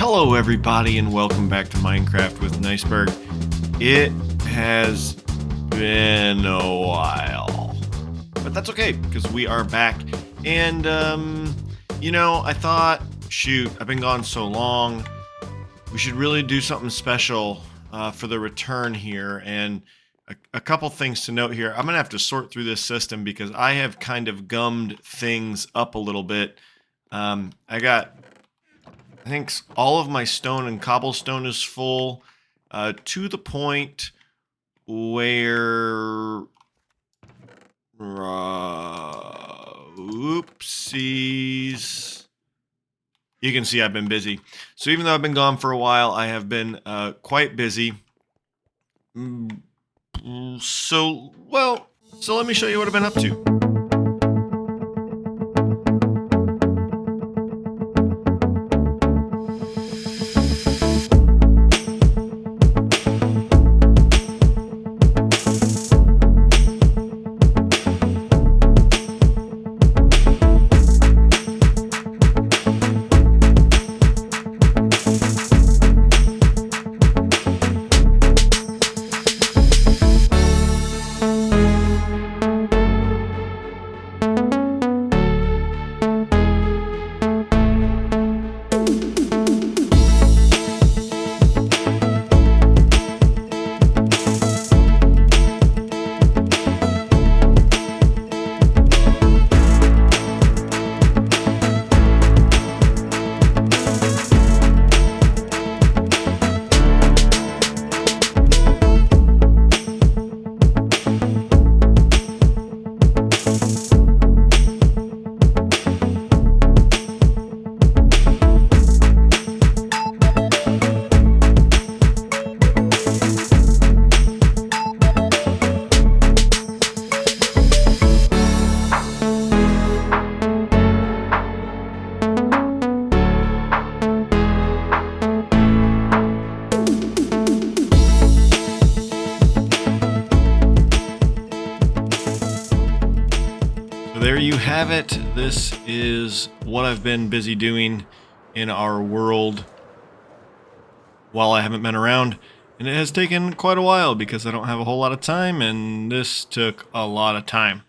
Hello, everybody, and welcome back to Minecraft with Niceberg. It has been a while, but that's okay because we are back. And, I thought, shoot, I've been gone so long. We should really do something special for the return here. And a couple things to note here. I'm going to have to sort through this system because I have kind of gummed things up a little bit. I think all of my stone and cobblestone is full to the point where oopsies. You can see I've been busy. So even though I've been gone for a while, I have been quite busy. So let me show you what I've been up to. There you have it. This is what I've been busy doing in our world while I haven't been around. And it has taken quite a while because I don't have a whole lot of time, and this took a lot of time.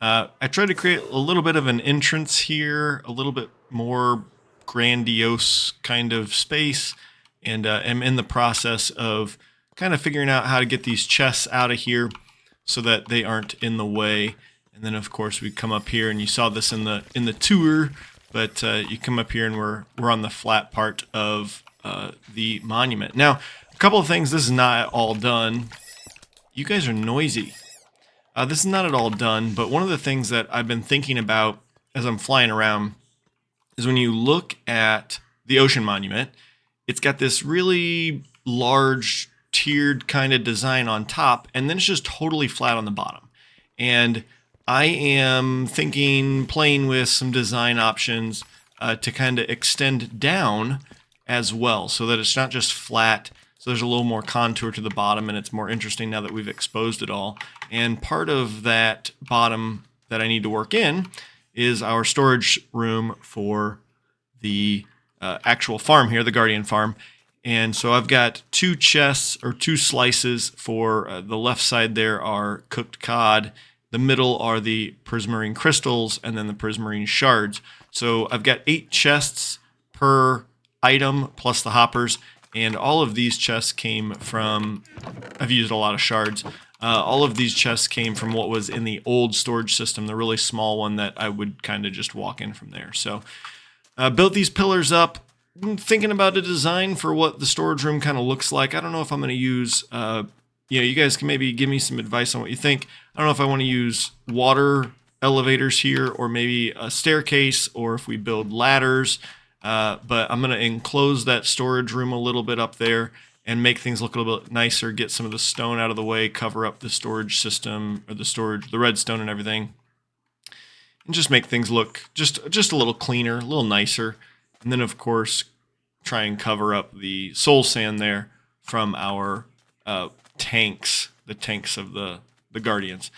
I tried to create a little bit of an entrance here, a little bit more grandiose kind of space, and am in the process of kind of figuring out how to get these chests out of here so that they aren't in the way. And then, of course, we come up here, and you saw this in the tour, but you come up here, and we're on the flat part of the monument. Now, a couple of things. This is not all done. You guys are noisy. This is not at all done, but one of the things that I've been thinking about as I'm flying around is when you look at the ocean monument, it's got this really large tiered kind of design on top, and then it's just totally flat on the bottom. And I am playing with some design options to kind of extend down as well so that it's not just flat. So there's a little more contour to the bottom, and it's more interesting now that we've exposed it all. And part of that bottom that I need to work in is our storage room for the actual farm here, the Guardian farm. And so I've got two chests or two slices for the left side there are cooked cod. The middle are the prismarine crystals, and then the prismarine shards. So I've got 8 chests per item plus the hoppers, and all of these chests came from, I've used a lot of shards. All of these chests came from what was in the old storage system, the really small one that I would kind of just walk in from there. So built these pillars up, thinking about a design for what the storage room kind of looks like. I don't know if I'm going to use you guys can maybe give me some advice on what you think. I don't know if I want to use water elevators here or maybe a staircase or if we build ladders. But I'm going to enclose that storage room a little bit up there and make things look a little bit nicer, get some of the stone out of the way, cover up the storage system or the redstone and everything. And just make things look just a little cleaner, a little nicer. And then, of course, try and cover up the soul sand there from our tanks, the tanks of the Guardians.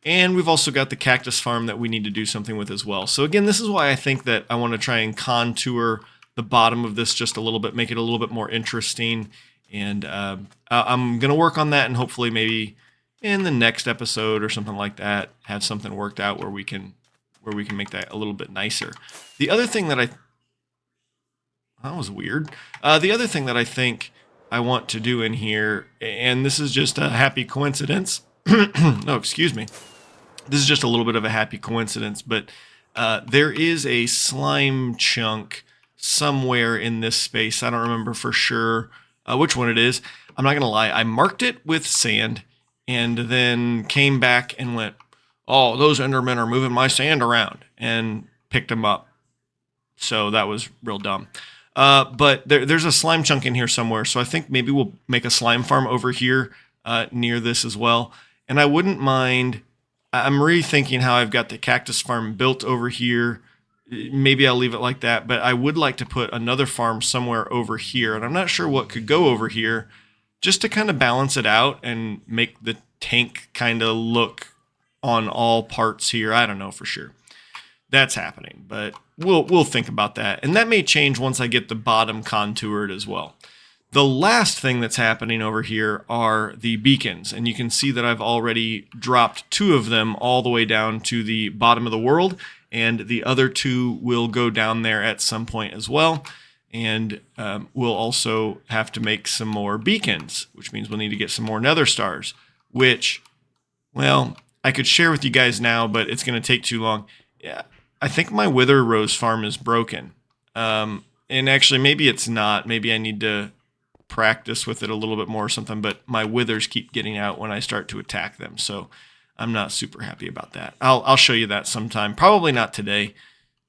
And we've also got the cactus farm that we need to do something with as well. So again, this is why I think that I want to try and contour the bottom of this just a little bit, make it a little bit more interesting. And I'm going to work on that, and hopefully maybe in the next episode or something like that, have something worked out where we can make that a little bit nicer. The other thing that that was weird. The other thing that I think I want to do in here, and this is just a happy coincidence. No, excuse me. This is just a little bit of a happy coincidence, but there is a slime chunk somewhere in this space. I don't remember for sure which one it is. I'm not going to lie. I marked it with sand and then came back and went, oh, those Endermen are moving my sand around, and picked them up. So that was real dumb. But there's a slime chunk in here somewhere. So I think maybe we'll make a slime farm over here near this as well. And I wouldn't mind, I'm rethinking how I've got the cactus farm built over here. Maybe I'll leave it like that, but I would like to put another farm somewhere over here. And I'm not sure what could go over here, just to kind of balance it out and make the tank kind of look on all parts here. I don't know for sure. That's happening, but we'll think about that. And that may change once I get the bottom contoured as well. The last thing that's happening over here are the beacons, and you can see that I've already dropped 2 of them all the way down to the bottom of the world, and the other 2 will go down there at some point as well. And we'll also have to make some more beacons, which means we'll need to get some more nether stars, which, well, I could share with you guys now, but it's going to take too long. Yeah, I think my wither rose farm is broken. And actually, maybe it's not. Maybe I need to practice with it a little bit more or something, but my withers keep getting out when I start to attack them, so I'm not super happy about that. I'll show you that sometime. Probably not today,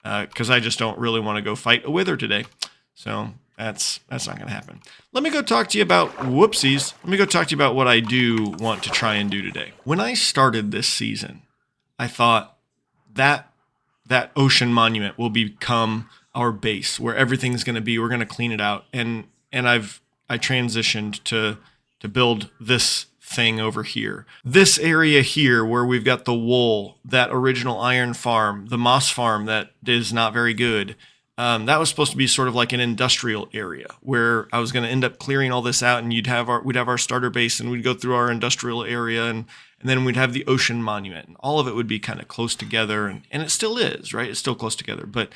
because I just don't really want to go fight a wither today. So that's not going to happen. Let me go talk to you about, whoopsies, let me go talk to you about what I do want to try and do today. When I started this season, I thought that ocean monument will become our base, where everything's going to be. We're going to clean it out. And I transitioned to build this thing over here. This area here where we've got the wool, that original iron farm, the moss farm that is not very good. That was supposed to be sort of like an industrial area where I was going to end up clearing all this out, and we'd have our starter base, and we'd go through our industrial area, and then we'd have the ocean monument, and all of it would be kind of close together, and it still is, right? It's still close together. But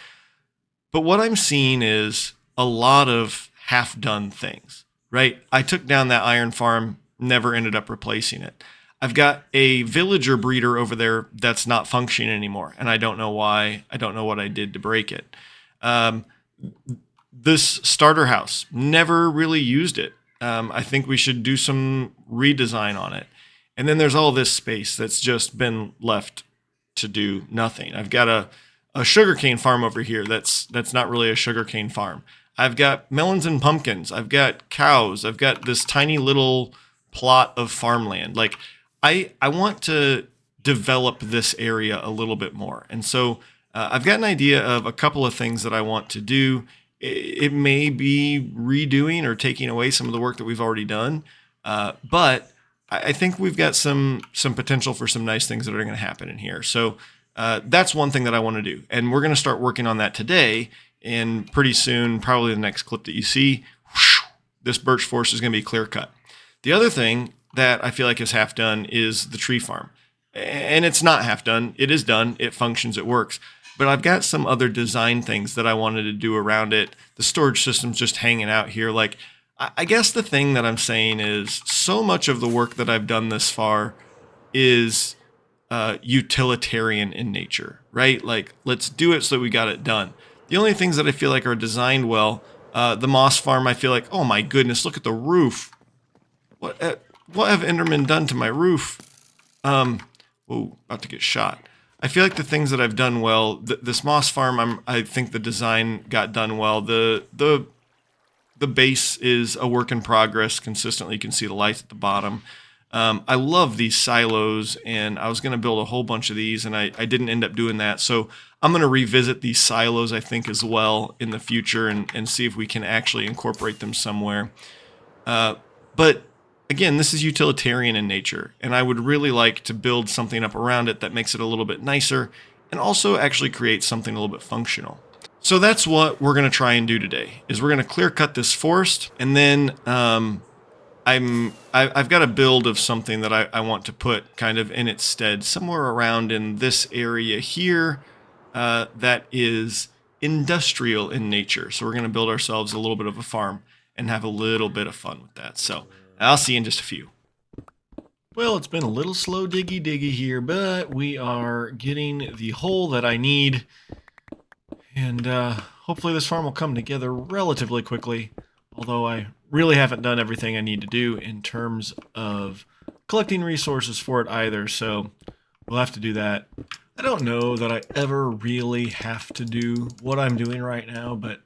what I'm seeing is a lot of half-done things, right? I took down that iron farm, never ended up replacing it. I've got a villager breeder over there that's not functioning anymore, and I don't know why. I don't know what I did to break it. This starter house, never really used it. I think we should do some redesign on it. And then there's all this space that's just been left to do nothing. I've got a sugarcane farm over here that's not really a sugarcane farm. I've got melons and pumpkins. I've got cows. I've got this tiny little plot of farmland. Like, I want to develop this area a little bit more. And so I've got an idea of a couple of things that I want to do. It may be redoing or taking away some of the work that we've already done. But I think we've got some potential for some nice things that are going to happen in here. So that's one thing that I want to do. And we're going to start working on that today. And pretty soon, probably the next clip that you see, whoosh, this birch forest is going to be clear cut. The other thing that I feel like is half done is the tree farm. And it's not half done. It is done. It functions. It works. But I've got some other design things that I wanted to do around it. The storage system's just hanging out here. Like, I guess the thing that I'm saying is so much of the work that I've done this far is utilitarian in nature, right? Like, let's do it so that we got it done. The only things that I feel like are designed well, the moss farm, I feel like, oh my goodness, look at the roof. What have Endermen done to my roof? Whoa, about to get shot. I feel like the things that I've done well, this moss farm, I think the design got done well. The base is a work in progress. Consistently, you can see the lights at the bottom. I love these silos, and I was going to build a whole bunch of these, and I didn't end up doing that. So I'm going to revisit these silos, I think, as well in the future and see if we can actually incorporate them somewhere. But again, this is utilitarian in nature, and I would really like to build something up around it that makes it a little bit nicer and also actually create something a little bit functional. So that's what we're going to try and do today, is we're going to clear cut this forest, and then I've got a build of something that I want to put kind of in its stead, somewhere around in this area here, that is industrial in nature. So we're going to build ourselves a little bit of a farm and have a little bit of fun with that. So I'll see you in just a few. Well, it's been a little slow diggy here, but we are getting the hole that I need. And hopefully this farm will come together relatively quickly, although I really haven't done everything I need to do in terms of collecting resources for it either, so we'll have to do that. I don't know that I ever really have to do what I'm doing right now, but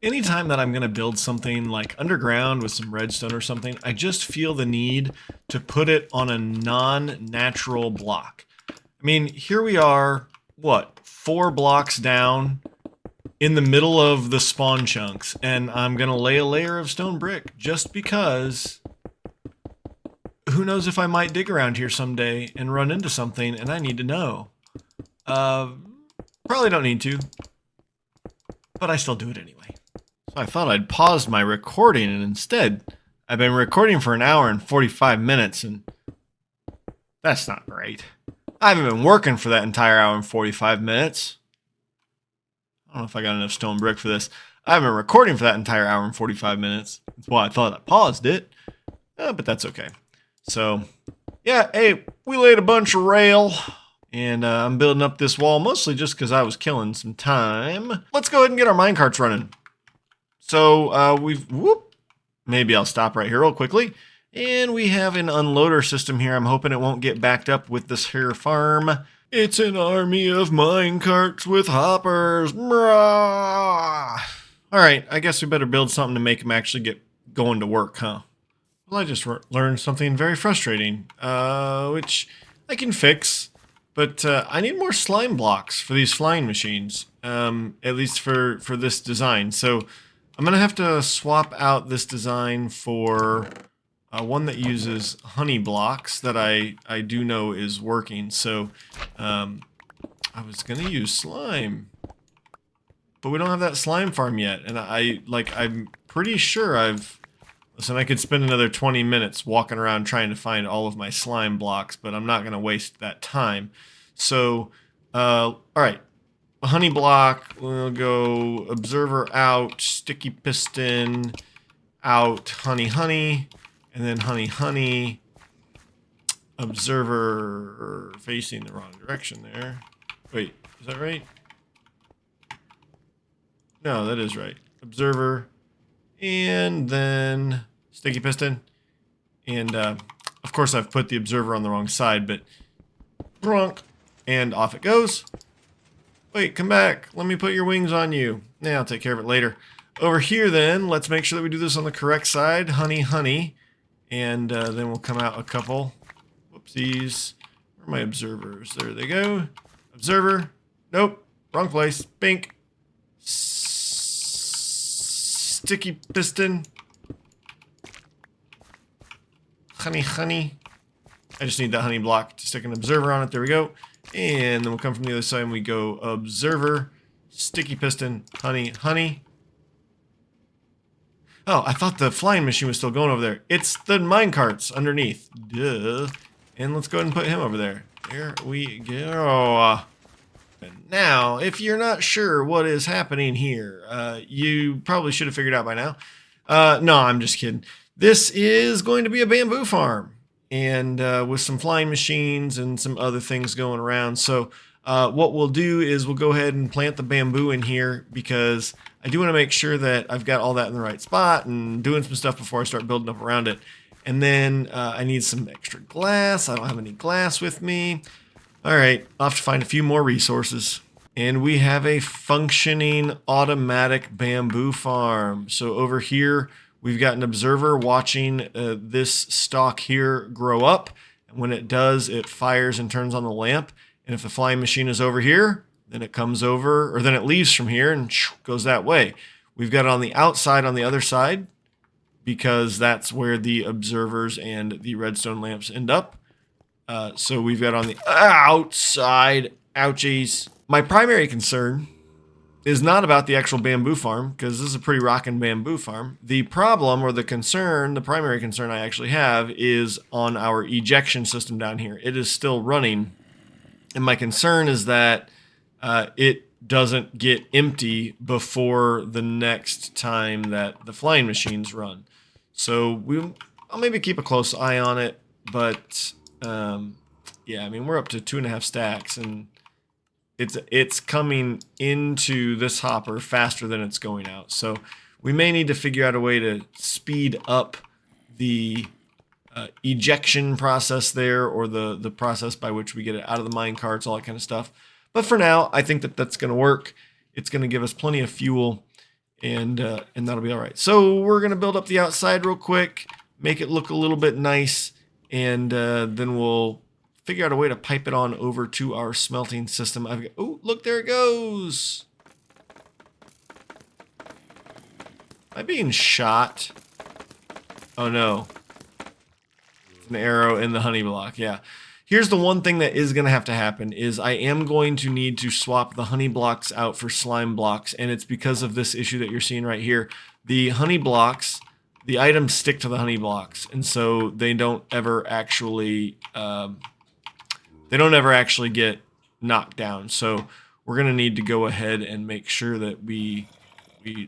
anytime that I'm going to build something like underground with some redstone or something, I just feel the need to put it on a non-natural block. I mean, here we are, what, 4 blocks down in the middle of the spawn chunks, and I'm going to lay a layer of stone brick just because who knows if I might dig around here someday and run into something and I need to know. Probably don't need to, but I still do it anyway. So I thought I'd pause my recording, and instead I've been recording for an hour and 45 minutes, and that's not great. I haven't been working for that entire hour and 45 minutes. I don't know if I got enough stone brick for this. I haven't been recording for that entire hour and 45 minutes. That's why I thought I paused it, but that's okay. So yeah, hey, we laid a bunch of rail, and I'm building up this wall mostly just because I was killing some time. Let's go ahead and get our minecarts running. So maybe I'll stop right here real quickly. And we have an unloader system here. I'm hoping it won't get backed up with this here farm. It's an army of minecarts with hoppers. All right, I guess we better build something to make them actually get going to work, huh? Well, I just learned something very frustrating, which I can fix. But I need more slime blocks for these flying machines, at least for this design. So I'm going to have to swap out this design for one that uses honey blocks that I do know is working. So I was going to use slime, but we don't have that slime farm yet. And I'm pretty sure listen, I could spend another 20 minutes walking around trying to find all of my slime blocks, but I'm not going to waste that time. So, all right. A honey block, we'll go observer out, sticky piston out, honey, and then honey, observer facing the wrong direction there. Wait, is that right? No, that is right. Observer, and then sticky piston. And of course I've put the observer on the wrong side, but brunk, and off it goes. Wait, come back. Let me put your wings on you. Yeah, I'll take care of it later. Over here then, let's make sure that we do this on the correct side. Honey. And then we'll come out a couple. Whoopsies. Where are my observers? There they go. Observer. Nope. Wrong place. Bink. Sticky piston. Honey. I just need that honey block to stick an observer on it. There we go. And then we'll come from the other side and we go observer, sticky piston, honey. Oh, I thought the flying machine was still going over there. It's the minecarts underneath. Duh. And let's go ahead and put him over there. There we go. And now, if you're not sure what is happening here, you probably should have figured out by now. No, I'm just kidding. This is going to be a bamboo farm. And with some flying machines and some other things going around. So what we'll do is we'll go ahead and plant the bamboo in here because I do want to make sure that I've got all that in the right spot and doing some stuff before I start building up around it. And then I need some extra glass. I don't have any glass with me. All right, I'll have to find a few more resources. And we have a functioning automatic bamboo farm. So over here, we've got an observer watching this stalk here grow up. And when it does, it fires and turns on the lamp. And if the flying machine is over here, then it comes over, or then it leaves from here and goes that way. We've got it on the outside on the other side because that's where the observers and the redstone lamps end up. So we've got on the outside, ouchies. My primary concern is not about the actual bamboo farm, because this is a pretty rockin' bamboo farm. The problem or the concern, the primary concern I actually have, is on our ejection system down here. It is still running, and my concern is that it doesn't get empty before the next time that the flying machines run. So I'll maybe keep a close eye on it, but yeah, I mean, we're up to 2.5 stacks, and it's coming into this hopper faster than it's going out. So we may need to figure out a way to speed up the ejection process there, or the process by which we get it out of the mine carts, all that kind of stuff. But for now, I think that that's going to work. It's going to give us plenty of fuel, and that'll be all right. So we're going to build up the outside real quick, make it look a little bit nice, and then we'll figure out a way to pipe it on over to our smelting system. Oh, look, there it goes. Am I being shot? Oh, no. It's an arrow in the honey block, yeah. Here's the one thing that is going to have to happen is I am going to need to swap the honey blocks out for slime blocks, and it's because of this issue that you're seeing right here. The honey blocks, the items stick to the honey blocks, and so they don't ever actually get knocked down. So we're going to need to go ahead and make sure that we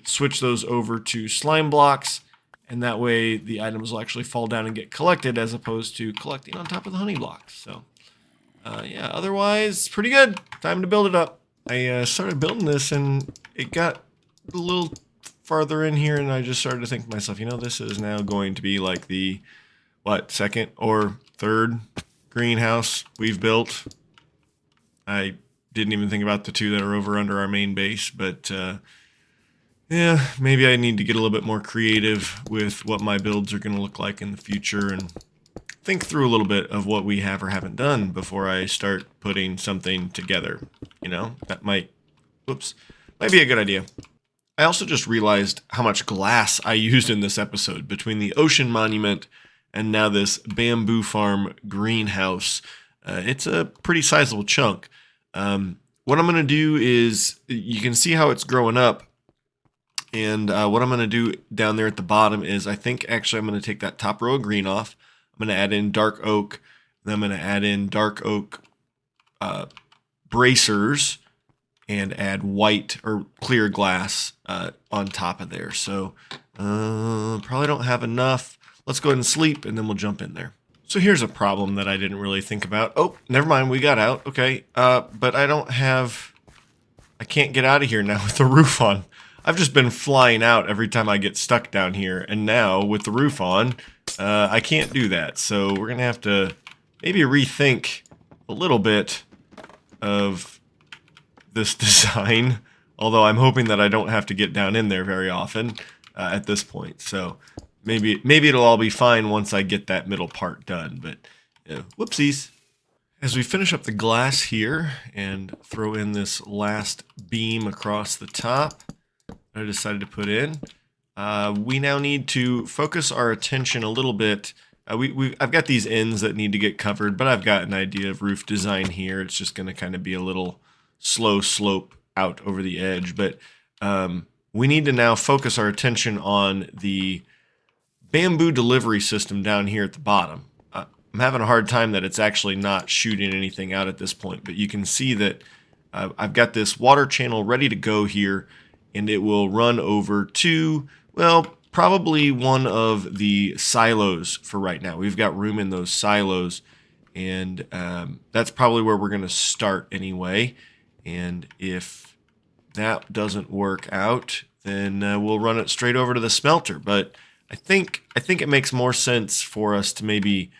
switch those over to slime blocks, and that way the items will actually fall down and get collected as opposed to collecting on top of the honey blocks. So yeah, otherwise pretty good. Time to build it up. I started building this and it got a little farther in here, and I just started to think to myself, you know, this is now going to be like the, second or third greenhouse we've built. I didn't even think about the two that are over under our main base, but yeah, maybe I need to get a little bit more creative with what my builds are going to look like in the future and think through a little bit of what we have or haven't done before I start putting something together. You know, that might be a good idea. I also just realized how much glass I used in this episode between the ocean monument and now this bamboo farm greenhouse. It's a pretty sizable chunk. What I'm going to do is, you can see how it's growing up. And what I'm going to do down there at the bottom is, I think actually I'm going to take that top row of green off. I'm going to add in dark oak. Then I'm going to add in dark oak bracers and add white or clear glass on top of there. So probably don't have enough. Let's go ahead and sleep, and then we'll jump in there. So here's a problem that I didn't really think about. Oh, never mind. We got out. Okay. But I can't get out of here now with the roof on. I've just been flying out every time I get stuck down here, and now with the roof on, I can't do that. So we're going to have to maybe rethink a little bit of this design, although I'm hoping that I don't have to get down in there very often at this point. So maybe it'll all be fine once I get that middle part done, but whoopsies. As we finish up the glass here and throw in this last beam across the top I decided to put in, we now need to focus our attention a little bit. I've got these ends that need to get covered, but I've got an idea of roof design here. It's just going to kind of be a little slow slope out over the edge, but we need to now focus our attention on the bamboo delivery system down here at the bottom. I'm having a hard time that it's actually not shooting anything out at this point, but you can see that I've got this water channel ready to go here, and it will run over to, well, probably one of the silos for right now. We've got room in those silos, and that's probably where we're going to start anyway. And if that doesn't work out, then we'll run it straight over to the smelter. But I think it makes more sense for us to maybe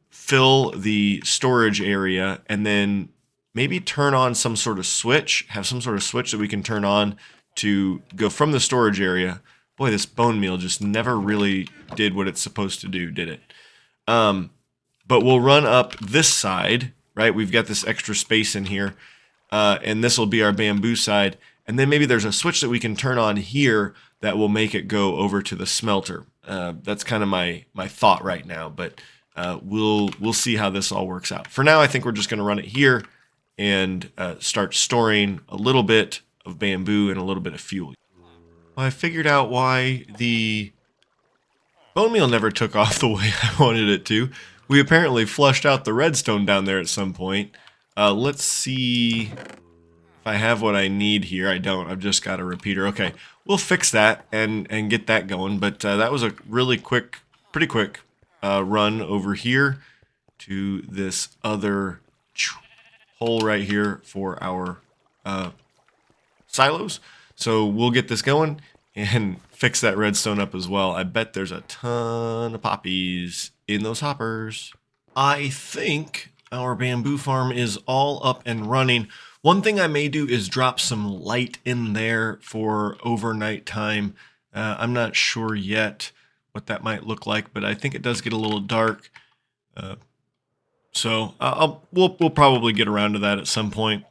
fill the storage area and then maybe turn on some sort of switch, have some sort of switch that we can turn on to go from the storage area. Boy, this bone meal just never really did what it's supposed to do, did it? But we'll run up this side, right? We've got this extra space in here, and this will be our bamboo side. And then maybe there's a switch that we can turn on here that will make it go over to the smelter. That's kind of my thought right now, but we'll see how this all works out. For now, I think we're just going to run it here and start storing a little bit of bamboo and a little bit of fuel. Well, I figured out why the bone meal never took off the way I wanted it to. We apparently flushed out the redstone down there at some point. Let's see if I have what I need here. I don't. I've just got a repeater. Okay, we'll fix that and get that going. But that was a really quick, pretty quick run over here to this other hole right here for our silos. So we'll get this going and fix that redstone up as well. I bet there's a ton of poppies in those hoppers. I think our bamboo farm is all up and running. One thing I may do is drop some light in there for overnight time. I'm not sure yet what that might look like, but I think it does get a little dark. So we'll probably get around to that at some point.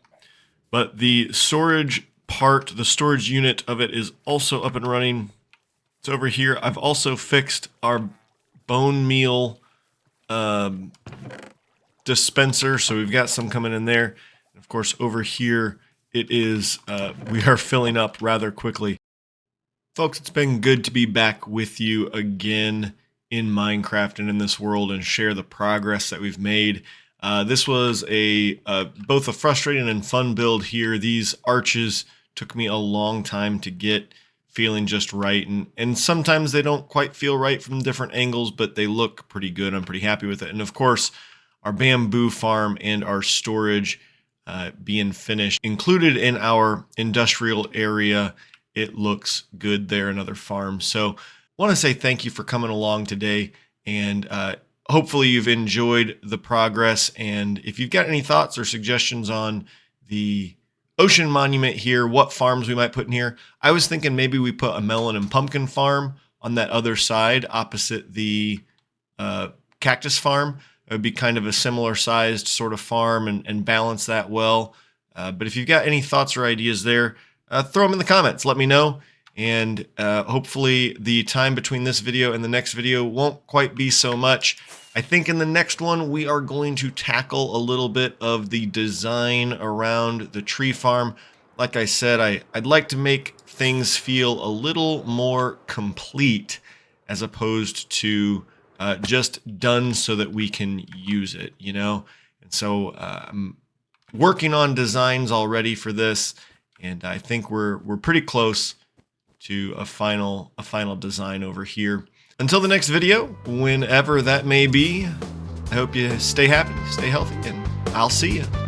But the storage part, the storage unit of it is also up and running. It's over here. I've also fixed our bone meal dispenser, so we've got some coming in there. Of course, over here it is. We are filling up rather quickly. Folks, it's been good to be back with you again in Minecraft and in this world and share the progress that we've made. This was both a frustrating and fun build here. These arches took me a long time to get feeling just right, and sometimes they don't quite feel right from different angles, but they look pretty good. I'm pretty happy with it. And of course, our bamboo farm and our storage being finished, included in our industrial area. It looks good there, another farm. So I want to say thank you for coming along today, and hopefully you've enjoyed the progress. And if you've got any thoughts or suggestions on the Ocean Monument here, what farms we might put in here, I was thinking maybe we put a melon and pumpkin farm on that other side opposite the cactus farm. It would be kind of a similar sized sort of farm and balance that well. But if you've got any thoughts or ideas there, throw them in the comments. Let me know. And hopefully the time between this video and the next video won't quite be so much. I think in the next one, we are going to tackle a little bit of the design around the tree farm. Like I said, I'd like to make things feel a little more complete as opposed to just done so that we can use it, you know? And so I'm working on designs already for this, and I think we're pretty close to a final design over here. Until the next video, whenever that may be, I hope you stay happy, stay healthy, and I'll see you.